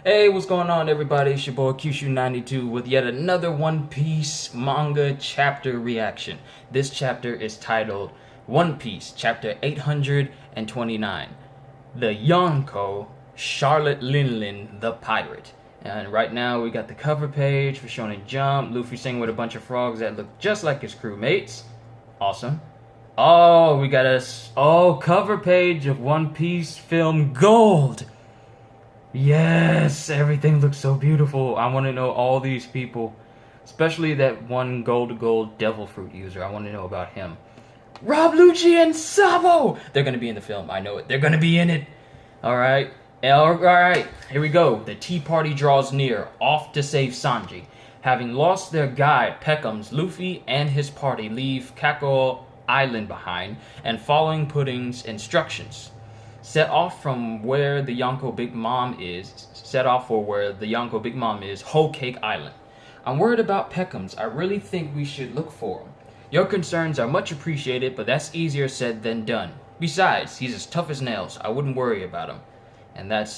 Hey, what's going on, everybody? It's your boy Kyushu92 with yet another One Piece manga chapter reaction. This chapter is titled One Piece, chapter 829. The Yonko, Charlotte Linlin, the Pirate. And right now we got the cover page for Shonen Jump. Luffy singing with a bunch of frogs that look just like his crewmates. Awesome. Oh, we got a cover page of One Piece film Gold. Yes, everything looks so beautiful. I want to know all these people, especially that one gold devil fruit user. I want to know about him. Rob Lucci and Sabo! They're going to be in the film. I know it. They're going to be in it. All right. Here we go. The tea party draws near, off to save Sanji. Having lost their guide, Peckham's, Luffy and his party leave Kako Island behind and following Pudding's instructions. Set off for where the Yonko Big Mom is, Whole Cake Island. I'm worried about Peckham's. I really think we should look for him. Your concerns are much appreciated, but that's easier said than done. Besides, he's as tough as nails. I wouldn't worry about him. And that's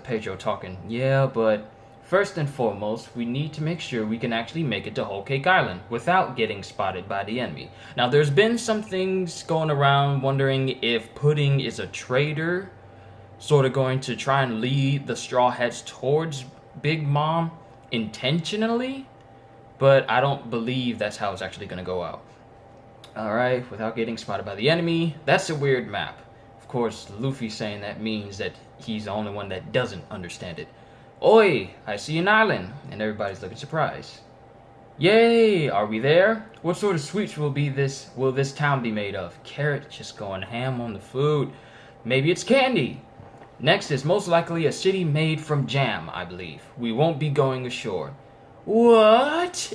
Pedro talking. Yeah, but first and foremost, we need to make sure we can actually make it to Whole Cake Island without getting spotted by the enemy. Now, there's been some things going around wondering if Pudding is a traitor, sort of going to try and lead the Straw Hats towards Big Mom intentionally, but I don't believe that's how it's actually going to go out. Alright, without getting spotted by the enemy, that's a weird map. Of course, Luffy saying that means that he's the only one that doesn't understand it. Oi, I see an island, and everybody's looking surprised. Yay, are we there? What sort of sweets will this town be made of? Carrot just going ham on the food. Maybe it's candy. Next is most likely a city made from jam, I believe. We won't be going ashore. What?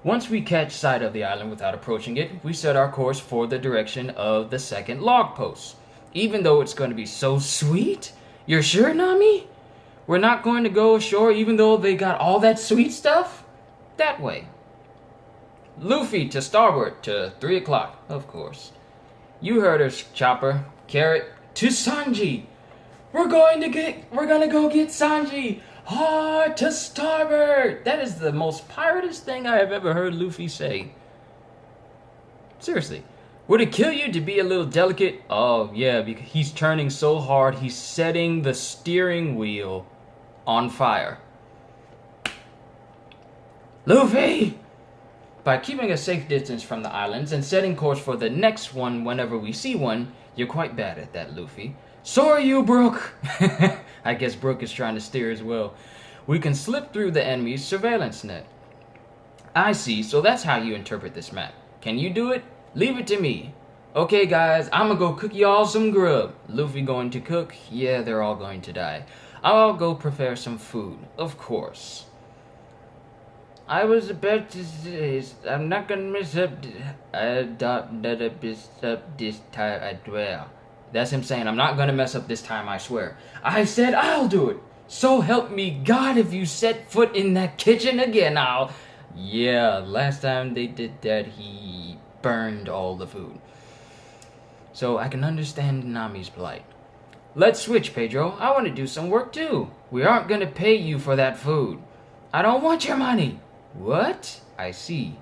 Once we catch sight of the island without approaching it, we set our course for the direction of the second log post. Even though it's going to be so sweet? You're sure, Nami? We're not going to go ashore even though they got all that sweet stuff? That way. Luffy to starboard to 3 o'clock, of course. You heard her, Chopper. Carrot to Sanji. We're gonna go get Sanji. Hard to starboard. That is the most piratist thing I have ever heard Luffy say. Seriously. Would it kill you to be a little delicate? Oh, yeah, because he's turning so hard, he's setting the steering wheel on fire. Luffy! By keeping a safe distance from the islands and setting course for the next one whenever we see one, you're quite bad at that, Luffy. So are you, Brook! I guess Brook is trying to steer as well. We can slip through the enemy's surveillance net. I see, so that's how you interpret this map. Can you do it? Leave it to me. Okay, guys, I'm gonna go cook y'all some grub. Luffy going to cook? Yeah, they're all going to die. I'll go prepare some food, of course. I was about to say, I'm not gonna mess up. I don't mess up this time, I swear. That's him saying, I'm not gonna mess up this time, I swear. I said I'll do it. So help me God, if you set foot in that kitchen again, I'll... Yeah, last time they did that, he burned all the food. So I can understand Nami's plight. Let's switch, Pedro. I want to do some work too. We aren't going to pay you for that food. I don't want your money. What? I see.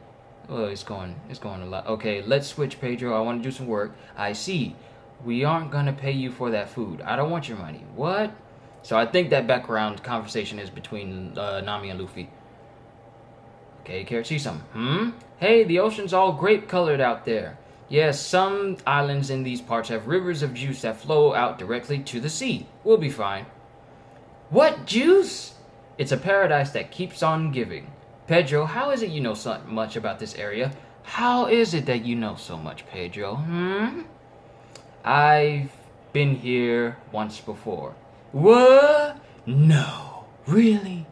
Oh, it's going a lot. Okay, let's switch, Pedro. I want to do some work. I see. We aren't going to pay you for that food. I don't want your money. What? So I think that background conversation is between Nami and Luffy. Okay, Carrot, see something. Hey, the ocean's all grape-colored out there. Yes, some islands in these parts have rivers of juice that flow out directly to the sea. We'll be fine. What juice? It's a paradise that keeps on giving. Pedro, how is it you know so much about this area? How is it that you know so much, Pedro? I've been here once before. What? No. Really?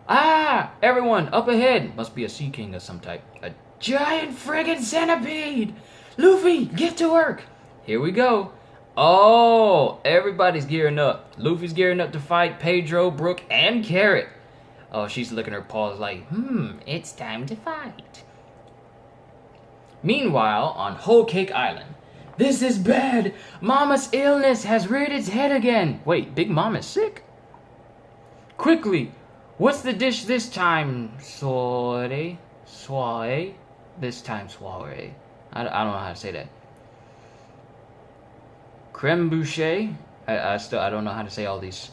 Ah! Everyone, up ahead! Must be a sea king of some type. A giant friggin' centipede! Luffy, get to work! Here we go. Oh, everybody's gearing up. Luffy's gearing up to fight Pedro, Brook, and Carrot. Oh, she's licking her paws like, it's time to fight. Meanwhile, on Whole Cake Island, This is bad. Mama's illness has reared its head again. Wait, Big Mom is sick? Quickly, what's the dish this time? Soiree? Soiree? This time soiree. I don't know how to say that. Creme brulee? I don't know how to say all these.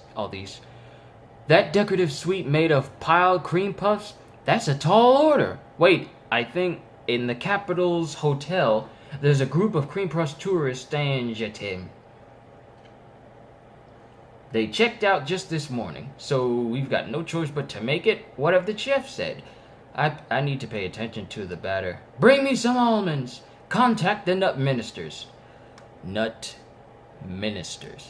That decorative sweet made of piled cream puffs? That's a tall order. Wait, I think in the capital's hotel, there's a group of cream puff tourists staying in Jetim. They checked out just this morning, so we've got no choice but to make it. What have the chef said? I need to pay attention to the batter. Bring me some almonds. Contact the nut ministers. Nut ministers.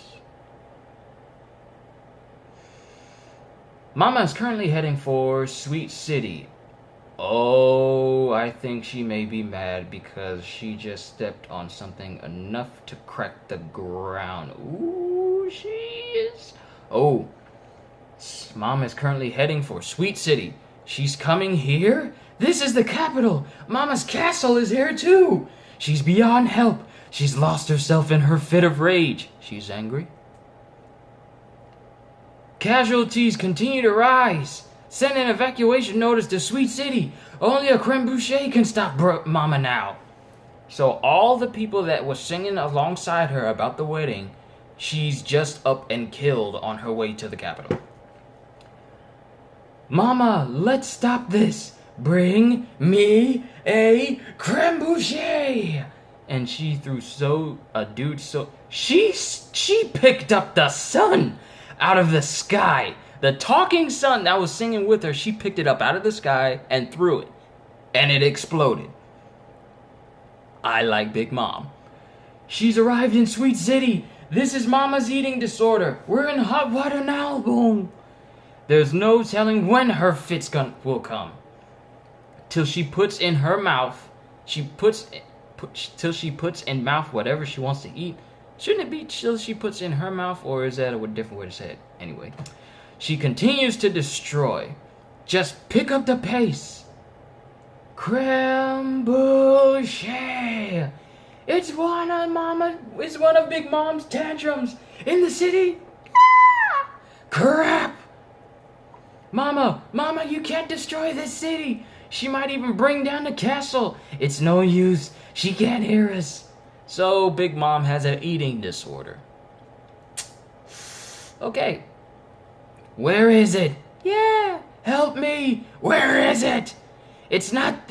Mama is currently heading for Sweet City. Oh, I think she may be mad because she just stepped on something enough to crack the ground. Ooh, she is. Oh, Mama is currently heading for Sweet City. She's coming here? This is the capital. Mama's castle is here too. She's beyond help. She's lost herself in her fit of rage. She's angry. Casualties continue to rise. Send an evacuation notice to Sweet City. Only a creme brulee can stop Mama now. So all the people that were singing alongside her about the wedding, she's just up and killed on her way to the capital. Mama, let's stop this. Bring me a creme brulee. And she threw she picked up the sun out of the sky. The talking sun that was singing with her, she picked it up out of the sky and threw it. And it exploded. I like Big Mom. She's arrived in Sweet City. This is Mama's eating disorder. We're in hot water now, boom. There's no telling when her fits will come. Till she puts in her mouth, till she puts in mouth whatever she wants to eat. Shouldn't it be till she puts in her mouth, or is that a different way to say it? Anyway, she continues to destroy. Just pick up the pace. Creme brulee. It's one of Big Mom's tantrums in the city. Ah! Crap. Mama, you can't destroy this city. She might even bring down the castle. It's no use. She can't hear us. So Big Mom has an eating disorder. Okay. Where is it? Yeah, help me. Where is it? It's not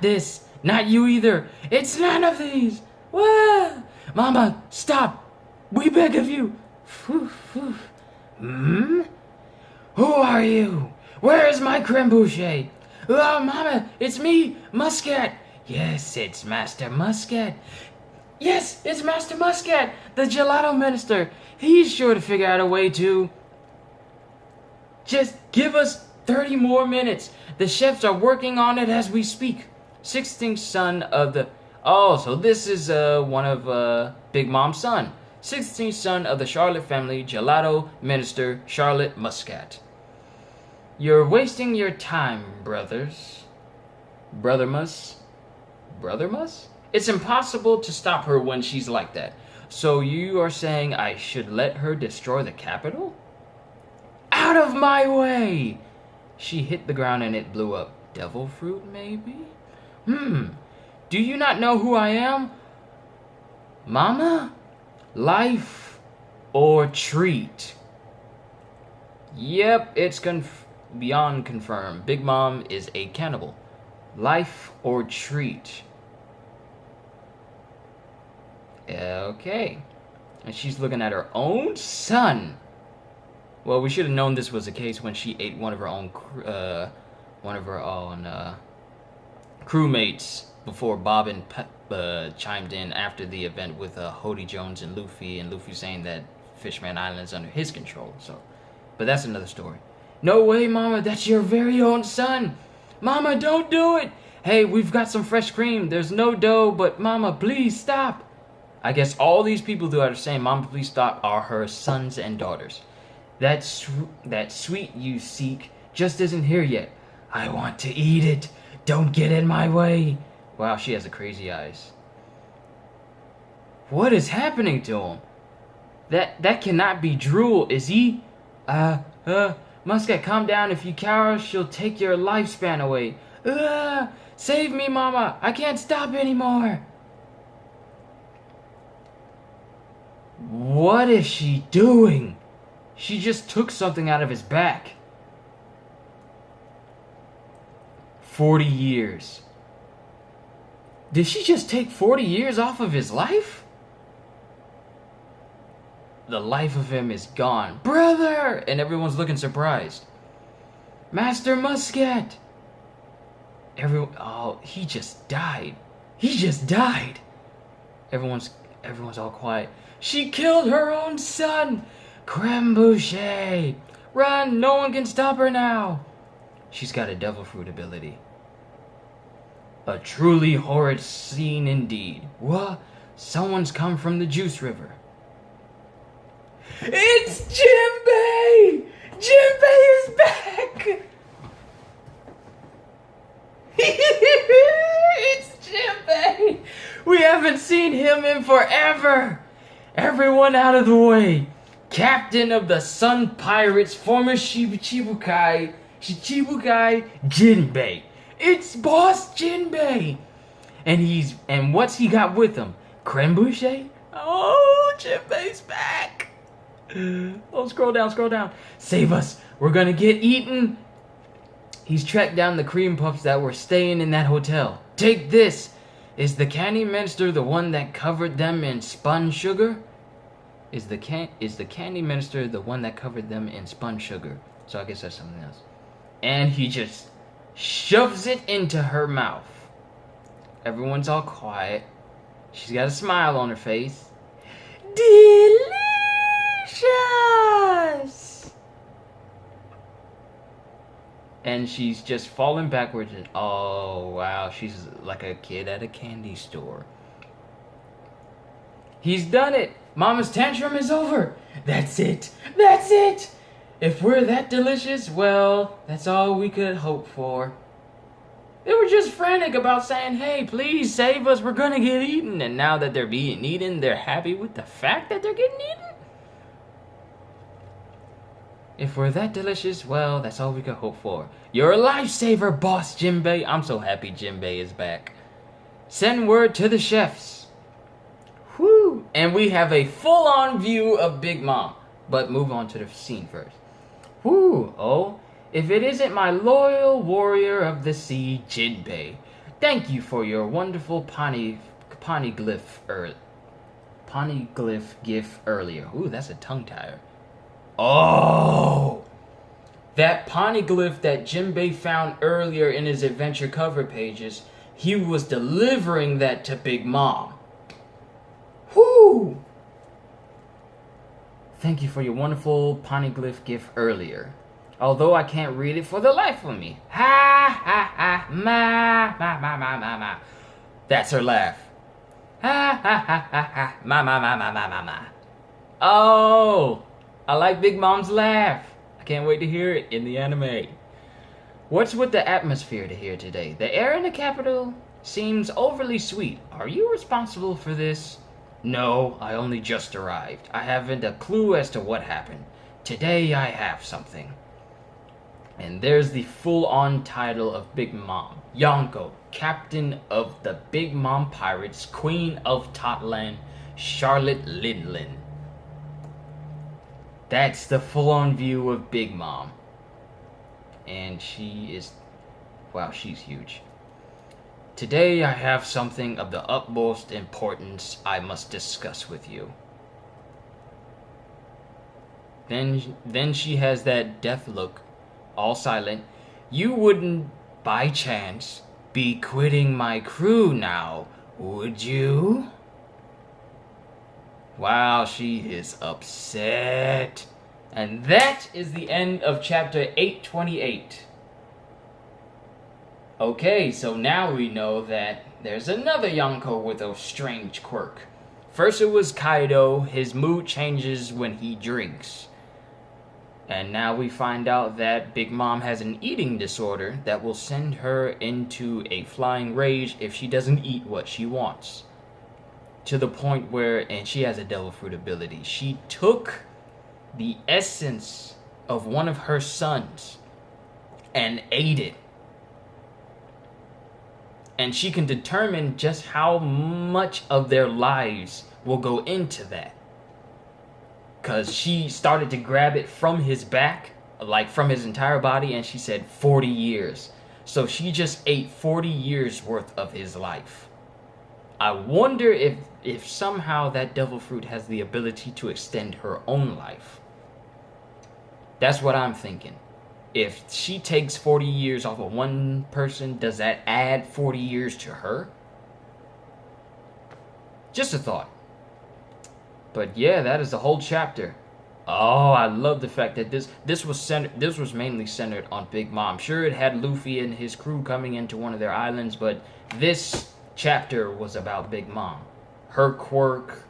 this. Not you either. It's none of these. Wah! Mama, stop. We beg of you. Who are you? Where is my creme brulee? Oh, Mama, it's me, Muscat. Yes, it's Master Muscat. Yes, it's Master Muscat, the gelato minister. He's sure to figure out a way to... Just give us 30 more minutes. The chefs are working on it as we speak. 16th son of the... Oh, so this is one of Big Mom's son. 16th son of the Charlotte family, gelato minister Charlotte Muscat. You're wasting your time, brothers. Brother Mus? It's impossible to stop her when she's like that. So you are saying I should let her destroy the capital? Out of my way! She hit the ground and it blew up. Devil fruit, maybe? Do you not know who I am? Mama? Life or treat? Yep, it's beyond confirmed. Big Mom is a cannibal. Life or treat? Okay. And she's looking at her own son. Well, we should have known this was the case when she ate one of her own crewmates before Bob and Pep chimed in after the event with Hody Jones and Luffy saying that Fishman Island is under his control. So, but that's another story. No way, Mama, that's your very own son. Mama, don't do it. Hey, we've got some fresh cream. There's no dough, but Mama, please stop. I guess all these people who are saying, Mama, please stop, are her sons and daughters. That sweet you seek just isn't here yet. I want to eat it. Don't get in my way. Wow, she has the crazy eyes. What is happening to him? That cannot be Drool. Is he? Muscat, calm down. If you cower, she'll take your lifespan away. Save me, Mama. I can't stop anymore. What is she doing? She just took something out of his back. 40 years. Did she just take 40 years off of his life? The life of him is gone. Brother! And everyone's looking surprised. Master Muscat! Oh, he just died. He just died. Everyone's all quiet. She killed her own son! Creme Boucher! Run! No one can stop her now! She's got a devil fruit ability. A truly horrid scene indeed. What? Someone's come from the Juice River. It's Jinbei! Jinbei is back! It's Jinbei! We haven't seen him in forever! Everyone out of the way! Captain of the Sun Pirates, former Shichibukai Jinbei. It's Boss Jinbei! And what's he got with him? Creme Boucher? Oh, Jinbei's back! Oh, scroll down. Save us! We're gonna get eaten! He's tracked down the cream puffs that were staying in that hotel. Take this! Is the candy minister the one that covered them in spun sugar? Is the candy minister the one that covered them in spun sugar? So I guess that's something else. And he just shoves it into her mouth. Everyone's all quiet. She's got a smile on her face. Delicious! And she's just falling backwards. And oh, wow. She's like a kid at a candy store. He's done it. Mama's tantrum is over. That's it. If we're that delicious, well, that's all we could hope for. They were just frantic about saying, hey, please save us, we're gonna get eaten. And now that they're being eaten, they're happy with the fact that they're getting eaten? If we're that delicious, well, that's all we could hope for. You're a lifesaver, Boss Jinbei. I'm so happy Jinbei is back. Send word to the chefs. Whew. And we have a full-on view of Big Mom. But move on to the scene first. Whew. Oh, if it isn't my loyal warrior of the sea, Jinbei. Thank you for your wonderful poneglyph gif earlier. Ooh, that's a tongue-tire. Oh! That poneglyph that Jinbei found earlier in his adventure cover pages, he was delivering that to Big Mom. Whoo! Thank you for your wonderful poneglyph gif earlier. Although I can't read it for the life of me. Ha ha ha ma. That's her laugh. Ha ha ha ha ha ma. Oh, I like Big Mom's laugh. I can't wait to hear it in the anime. What's with the atmosphere to here today? The air in the capital seems overly sweet. Are you responsible for this? No, I only just arrived. I haven't a clue as to what happened. Today I have something. And there's the full-on title of Big Mom. Yonko, Captain of the Big Mom Pirates, Queen of Totland, Charlotte Linlin. That's the full-on view of Big Mom. And she is... wow, she's huge. Today I have something of the utmost importance I must discuss with you. Then she has that death look, all silent. You wouldn't, by chance, be quitting my crew now, would you? Wow, she is upset. And that is the end of chapter 828. Okay, so now we know that there's another Yonko with a strange quirk. First it was Kaido, his mood changes when he drinks. And now we find out that Big Mom has an eating disorder that will send her into a flying rage if she doesn't eat what she wants. to the point where, and she has a devil fruit ability, she took the essence of one of her sons and ate it. And she can determine just how much of their lives will go into that. Because she started to grab it from his back, like from his entire body, and she said 40 years. So she just ate 40 years worth of his life. I wonder if somehow that devil fruit has the ability to extend her own life. That's what I'm thinking. If she takes 40 years off of one person, does that add 40 years to her? Just a thought. But yeah, that is the whole chapter. Oh, I love the fact that this was mainly centered on Big Mom. Sure, it had Luffy and his crew coming into one of their islands, but this chapter was about Big Mom. Her quirk,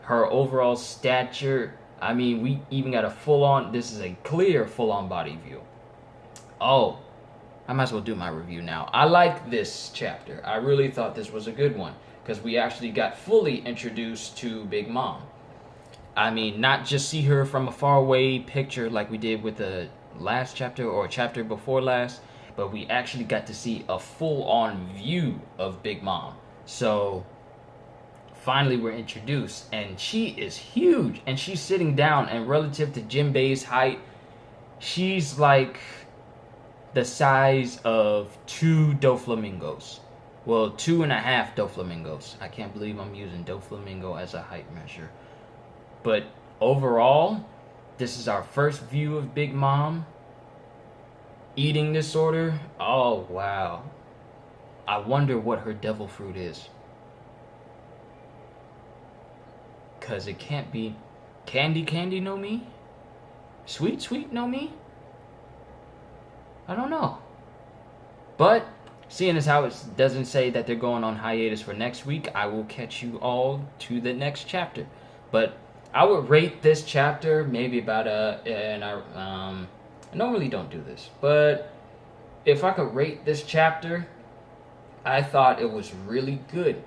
her overall stature. I mean, we even got a full-on, this is a clear full-on body view. Oh, I might as well do my review now. I like this chapter. I really thought this was a good one, because we actually got fully introduced to Big Mom. I mean, not just see her from a faraway picture like we did with the last chapter or chapter before last, but we actually got to see a full-on view of Big Mom. So finally we're introduced, and she is huge, and she's sitting down, and relative to Jinbei's height, she's like the size of 2 Doflamingos. Well, 2.5 Doflamingos. I can't believe I'm using Doflamingo as a height measure. But overall, this is our first view of Big Mom. Eating disorder. Oh, wow. I wonder what her devil fruit is. Because it can't be Candy no Mi? Sweet no Mi? I don't know. But seeing as how it doesn't say that they're going on hiatus for next week, I will catch you all to the next chapter. But I would rate this chapter maybe about I normally don't do this, but if I could rate this chapter, I thought it was really good.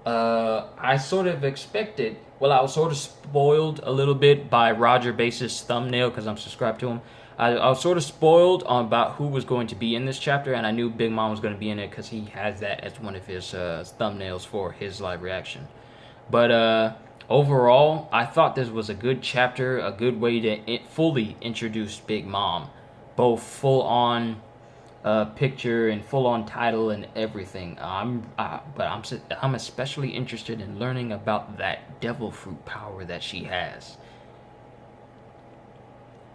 I sort of expected, well, I was sort of spoiled a little bit by Roger Base's thumbnail because I'm subscribed to him. I was sort of spoiled on about who was going to be in this chapter, and I knew Big Mom was going to be in it because he has that as one of his thumbnails for his live reaction. But overall, I thought this was a good chapter, a good way to fully introduce Big Mom. Both full-on picture and full-on title and everything. But I'm especially interested in learning about that devil fruit power that she has.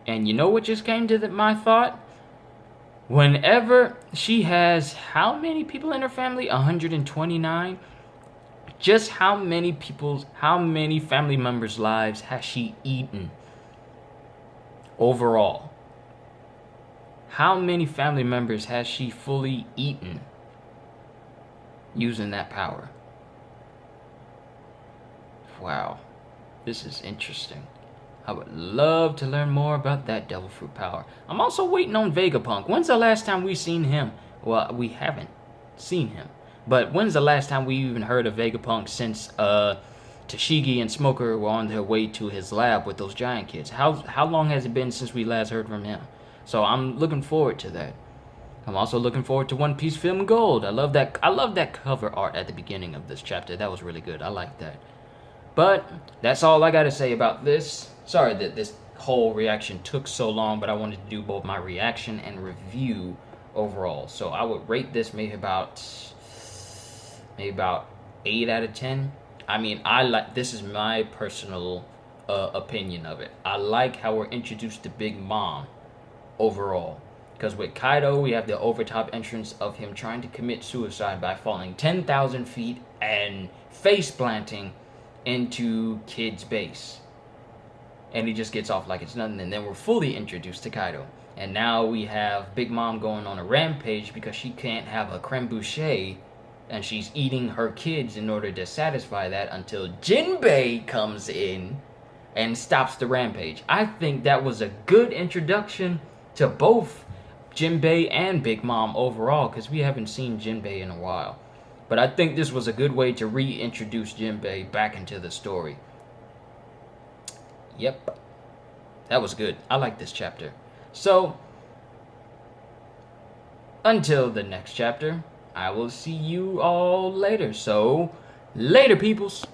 And you know what just came to my thought? Whenever she has how many people in her family? 129. Just how many family members' lives has she eaten overall? How many family members has she fully eaten using that power? Wow, this is interesting. I would love to learn more about that devil fruit power. I'm also waiting on Vegapunk. When's the last time we seen him? Well, we haven't seen him. But when's the last time we even heard of Vegapunk since Tashigi and Smoker were on their way to his lab with those giant kids? How long has it been since we last heard from him? So I'm looking forward to that. I'm also looking forward to One Piece Film Gold. I love that cover art at the beginning of this chapter. That was really good. I like that. But that's all I got to say about this. Sorry that this whole reaction took so long, but I wanted to do both my reaction and review overall. So I would rate this maybe about 8 out of 10. I mean, this is my personal opinion of it. I like how we're introduced to Big Mom overall. Because with Kaido, we have the overtop entrance of him trying to commit suicide by falling 10,000 feet and face planting into Kid's base. And he just gets off like it's nothing. And then we're fully introduced to Kaido. And now we have Big Mom going on a rampage because she can't have a creme brulee. And she's eating her kids in order to satisfy that until Jinbei comes in and stops the rampage. I think that was a good introduction to both Jinbei and Big Mom overall, because we haven't seen Jinbei in a while. But I think this was a good way to reintroduce Jinbei back into the story. Yep. That was good. I like this chapter. So, until the next chapter, I will see you all later. So, later, peoples.